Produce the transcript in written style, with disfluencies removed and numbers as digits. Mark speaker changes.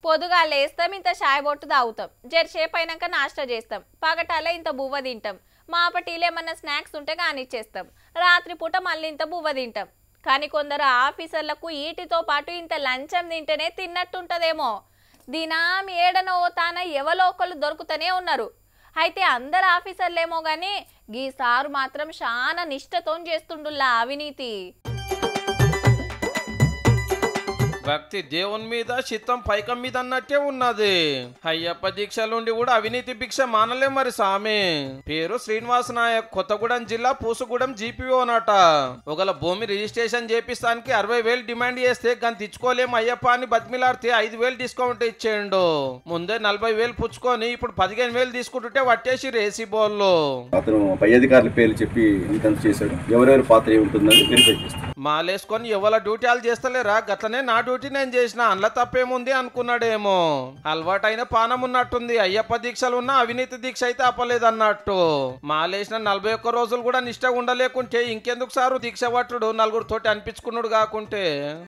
Speaker 1: పొదుగా లేస్తాం, ఇంత చాయ్ బొట్టు తాగుతాం, జరసేపు అయినాక నాష్టా చేస్తాం, పగటాలే ఇంత బువ్వ తింటాం, మాపటీలు ఏమన్నా స్నాక్స్ ఉంటే కానిచ్చేస్తాం, రాత్రిపూట మళ్ళీ ఇంత బువ్వ తింటాం. కానీ కొందరు ఆఫీసర్లకు ఈటితో పాటు ఇంత లంచం తింటేనే తిన్నట్టుంటదేమో. దినాం ఏడనో తాన ఎవరో ఒకళ్ళు దొరుకుతూనే ఉన్నారు. అయితే అందరు ఆఫీసర్లేమో గానీ గీ సారు మాత్రం చాలా నిష్ఠతో చేస్తుండుల్లా అవినీతి.
Speaker 2: భక్తి దేవుని మీద, చిత్తం పైకం మీద అన్నట్టే ఉన్నది. అయ్యప్ప దీక్షలుండి కూడా అవినీతి భిక్ష మానలే మరి సామి. పేరు శ్రీనివాస నాయక్, కొత్తగూడెం జిల్లా పూసుగూడెం జీపీఓ నట. ఒకళ్ళ భూమి రిజిస్ట్రేషన్ చేపిస్తానికి 60,000 డిమాండ్ చేస్తే గంత ఇచ్చుకోలేం అయ్యప్ప అని బతిమిలాడితే 5,000 డిస్కౌంట్ ఇచ్చేయండు. ముందే 40,000 పుచ్చుకొని ఇప్పుడు 15,000 తీసుకుంటుంటే వట్టేసి రేసి బోళ్ళు.
Speaker 3: అతను పై అధికారుల పేర్లు చెప్పి ఇంత చేశాడు, ఎవరెవరి పాత్ర ఏముంటుందని వెరిఫై చేస్తాడు.
Speaker 2: మాలేసుకొని ఎవరి డ్యూటీలు చేస్తలేరా, గట్లనే నా డ్యూటీ నేను చేసిన, అందులో తప్పేముంది అనుకున్నాడేమో. అలవాటైన పానం ఉన్నట్టుంది. అయ్యప్ప దీక్షలు ఉన్న అవినీతి దీక్ష అయితే అప్పలేదన్నట్టు. మాలేసిన 41 రోజులు కూడా నిష్ఠ ఉండలేకుంటే ఇంకెందుకు సారు దీక్ష పట్టుడు, నలుగురితోటి అనిపించుకున్నాడు కాకుంటే.